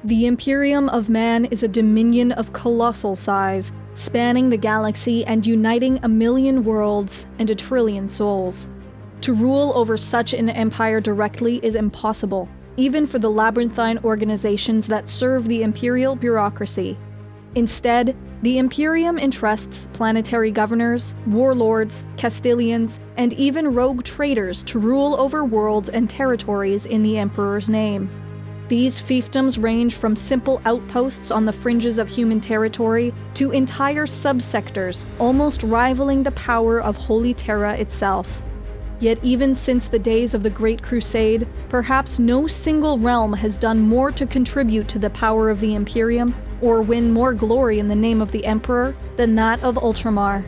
The Imperium of Man is a dominion of colossal size, spanning the galaxy and uniting 1,000,000 worlds and 1,000,000,000,000 souls. To rule over such an empire directly is impossible, even for the labyrinthine organizations that serve the imperial bureaucracy. Instead, the Imperium entrusts planetary governors, warlords, Castellians, and even rogue traders to rule over worlds and territories in the Emperor's name. These fiefdoms range from simple outposts on the fringes of human territory to entire subsectors, almost rivaling the power of Holy Terra itself. Yet even since the days of the Great Crusade, perhaps no single realm has done more to contribute to the power of the Imperium or win more glory in the name of the Emperor than that of Ultramar.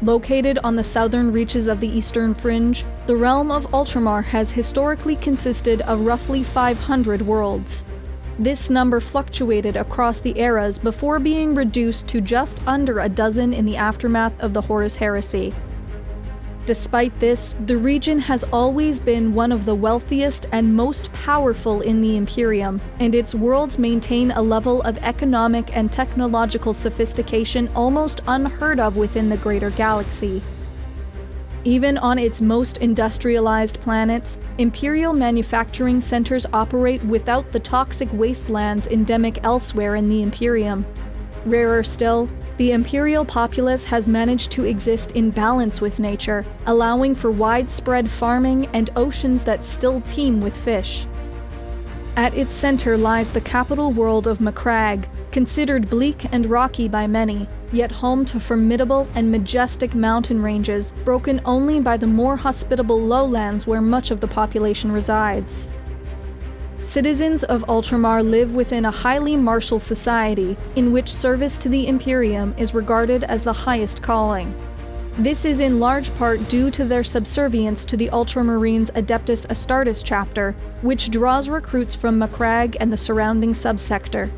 Located on the southern reaches of the Eastern Fringe, the realm of Ultramar has historically consisted of roughly 500 worlds. This number fluctuated across the eras before being reduced to just under a dozen in the aftermath of the Horus Heresy. Despite this, the region has always been one of the wealthiest and most powerful in the Imperium, and its worlds maintain a level of economic and technological sophistication almost unheard of within the greater galaxy. Even on its most industrialized planets, Imperial manufacturing centers operate without the toxic wastelands endemic elsewhere in the Imperium. Rarer still, the Imperial populace has managed to exist in balance with nature, allowing for widespread farming and oceans that still teem with fish. At its center lies the capital world of Macragge, considered bleak and rocky by many, yet home to formidable and majestic mountain ranges, broken only by the more hospitable lowlands where much of the population resides. Citizens of Ultramar live within a highly martial society, in which service to the Imperium is regarded as the highest calling. This is in large part due to their subservience to the Ultramarines Adeptus Astartes chapter, which draws recruits from Macragge and the surrounding subsector.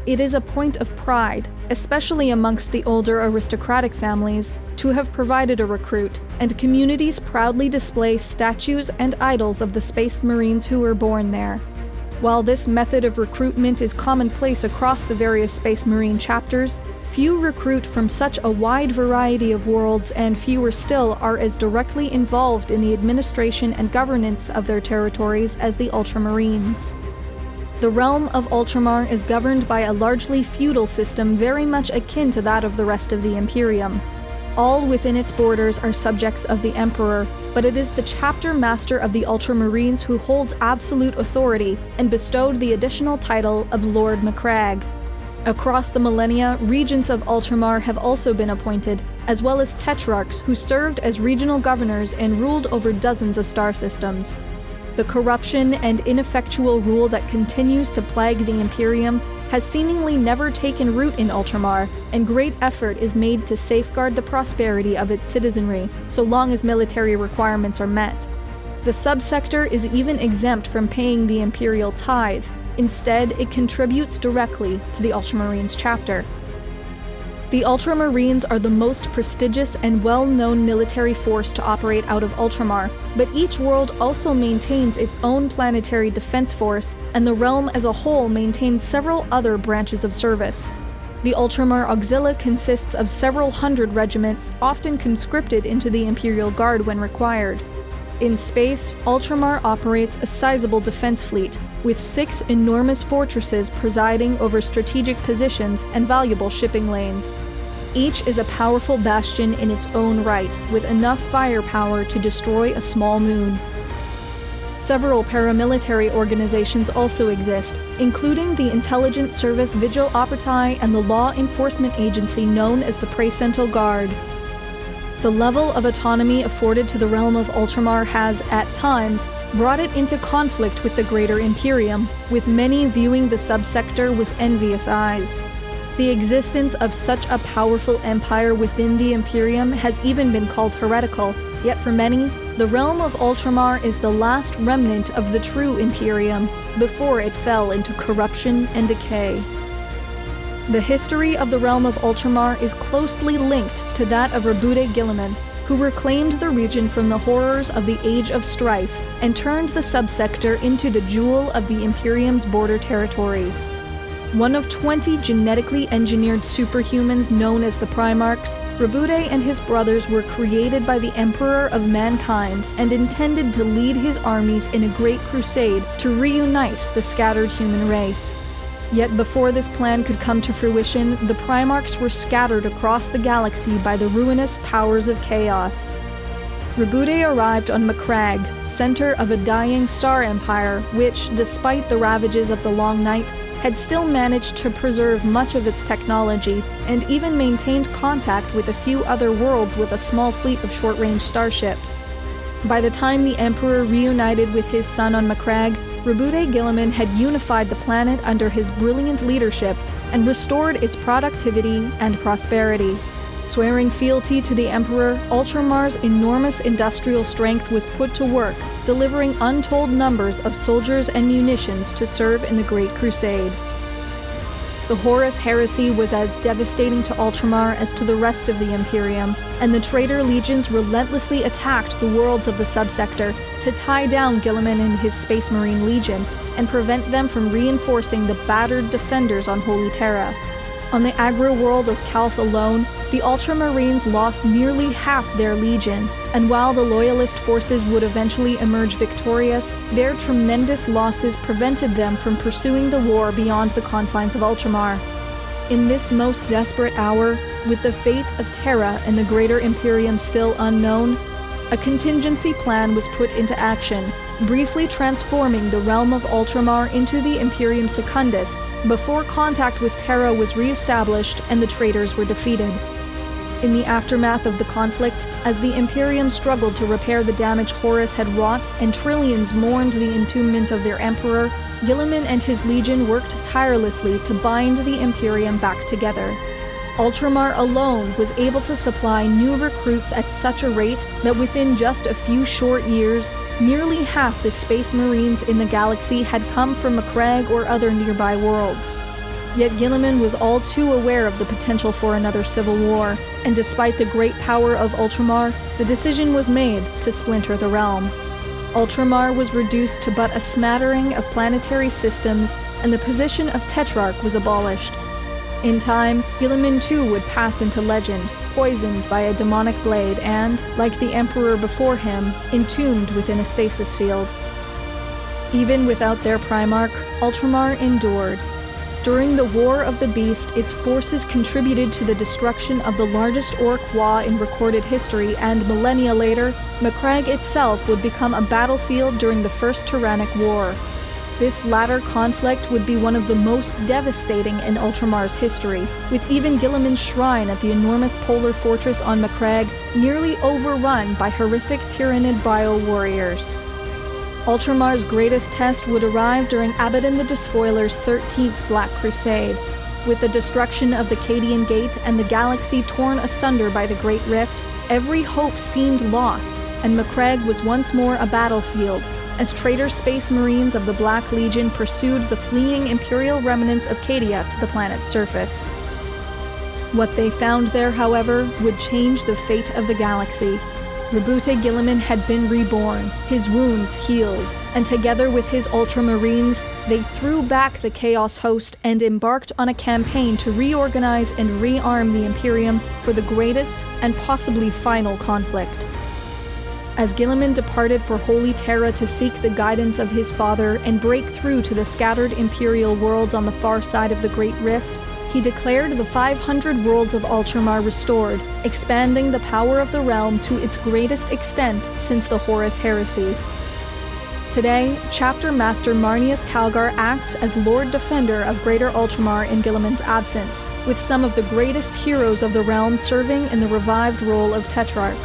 It is a point of pride, especially amongst the older aristocratic families, to have provided a recruit, and communities proudly display statues and idols of the Space Marines who were born there. While this method of recruitment is commonplace across the various Space Marine chapters, few recruit from such a wide variety of worlds, and fewer still are as directly involved in the administration and governance of their territories as the Ultramarines. The realm of Ultramar is governed by a largely feudal system very much akin to that of the rest of the Imperium. All within its borders are subjects of the Emperor, but it is the chapter master of the Ultramarines who holds absolute authority and bestowed the additional title of Lord Macragge. Across the millennia, regents of Ultramar have also been appointed, as well as tetrarchs who served as regional governors and ruled over dozens of star systems. The corruption and ineffectual rule that continues to plague the Imperium has seemingly never taken root in Ultramar, and great effort is made to safeguard the prosperity of its citizenry, so long as military requirements are met. The subsector is even exempt from paying the Imperial tithe. Instead, it contributes directly to the Ultramarines chapter. The Ultramarines are the most prestigious and well-known military force to operate out of Ultramar, but each world also maintains its own planetary defense force, and the realm as a whole maintains several other branches of service. The Ultramar Auxilia consists of several hundred regiments, often conscripted into the Imperial Guard when required. In space, Ultramar operates a sizable defense fleet, with 6 enormous fortresses presiding over strategic positions and valuable shipping lanes. Each is a powerful bastion in its own right, with enough firepower to destroy a small moon. Several paramilitary organizations also exist, including the Intelligence Service Vigil Operati and the law enforcement agency known as the Praesental Guard. The level of autonomy afforded to the realm of Ultramar has, at times, brought it into conflict with the greater Imperium, with many viewing the subsector with envious eyes. The existence of such a powerful empire within the Imperium has even been called heretical, yet for many, the realm of Ultramar is the last remnant of the true Imperium, before it fell into corruption and decay. The history of the realm of Ultramar is closely linked to that of Rabude Guilliman, who reclaimed the region from the horrors of the Age of Strife and turned the subsector into the jewel of the Imperium's border territories. One of 20 genetically engineered superhumans known as the Primarchs, Rebude and his brothers were created by the Emperor of Mankind and intended to lead his armies in a great crusade to reunite the scattered human race. Yet before this plan could come to fruition, the Primarchs were scattered across the galaxy by the ruinous powers of chaos. Rebude arrived on Macragge, center of a dying star empire which, despite the ravages of the Long Night, had still managed to preserve much of its technology and even maintained contact with a few other worlds with a small fleet of short-range starships. By the time the Emperor reunited with his son on Macragge, Rebude Guilliman had unified the planet under his brilliant leadership and restored its productivity and prosperity. Swearing fealty to the Emperor, Ultramar's enormous industrial strength was put to work, delivering untold numbers of soldiers and munitions to serve in the Great Crusade. The Horus Heresy was as devastating to Ultramar as to the rest of the Imperium, and the traitor legions relentlessly attacked the worlds of the subsector to tie down Guilliman and his Space Marine Legion and prevent them from reinforcing the battered defenders on Holy Terra. On the agro-world of Calth alone, the Ultramarines lost nearly half their legion, and while the Loyalist forces would eventually emerge victorious, their tremendous losses prevented them from pursuing the war beyond the confines of Ultramar. In this most desperate hour, with the fate of Terra and the greater Imperium still unknown, a contingency plan was put into action, briefly transforming the Realm of Ultramar into the Imperium Secundus before contact with Terra was re-established and the traitors were defeated. In the aftermath of the conflict, as the Imperium struggled to repair the damage Horus had wrought and trillions mourned the entombment of their emperor, Guilliman and his legion worked tirelessly to bind the Imperium back together. Ultramar alone was able to supply new recruits at such a rate that within just a few short years, nearly half the Space Marines in the galaxy had come from Macragge or other nearby worlds. Yet Guilliman was all too aware of the potential for another civil war, and despite the great power of Ultramar, the decision was made to splinter the realm. Ultramar was reduced to but a smattering of planetary systems, and the position of Tetrarch was abolished. In time, Guilliman too would pass into legend, poisoned by a demonic blade and, like the Emperor before him, entombed within a stasis field. Even without their Primarch, Ultramar endured. During the War of the Beast, its forces contributed to the destruction of the largest orc Wa in recorded history, and millennia later, Macragge itself would become a battlefield during the First Tyrannic War. This latter conflict would be one of the most devastating in Ultramar's history, with even Guilliman's shrine at the enormous polar fortress on Macragge nearly overrun by horrific Tyranid bio-warriors. Ultramar's greatest test would arrive during Abaddon the Despoiler's 13th Black Crusade. With the destruction of the Cadian Gate and the galaxy torn asunder by the Great Rift, every hope seemed lost, and Macragge was once more a battlefield, as traitor Space Marines of the Black Legion pursued the fleeing Imperial remnants of Cadia to the planet's surface. What they found there, however, would change the fate of the galaxy. Rebude Guilliman had been reborn, his wounds healed, and together with his Ultramarines, they threw back the Chaos host and embarked on a campaign to reorganize and rearm the Imperium for the greatest and possibly final conflict. As Guilliman departed for Holy Terra to seek the guidance of his father and break through to the scattered Imperial worlds on the far side of the Great Rift, he declared the 500 worlds of Ultramar restored, expanding the power of the realm to its greatest extent since the Horus Heresy. Today, Chapter Master Marnius Calgar acts as Lord Defender of Greater Ultramar in Guilliman's absence, with some of the greatest heroes of the realm serving in the revived role of Tetrarch.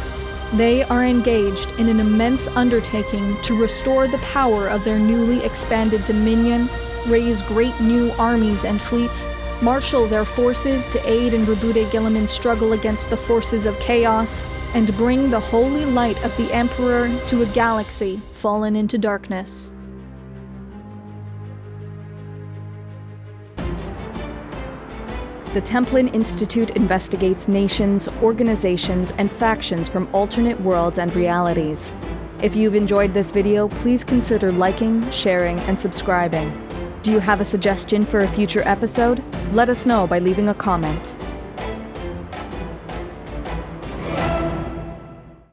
They are engaged in an immense undertaking to restore the power of their newly expanded dominion, raise great new armies and fleets, marshal their forces to aid in Rebude Guilliman's struggle against the forces of chaos, and bring the holy light of the Emperor to a galaxy fallen into darkness. The Templin Institute investigates nations, organizations, and factions from alternate worlds and realities. If you've enjoyed this video, please consider liking, sharing, and subscribing. Do you have a suggestion for a future episode? Let us know by leaving a comment.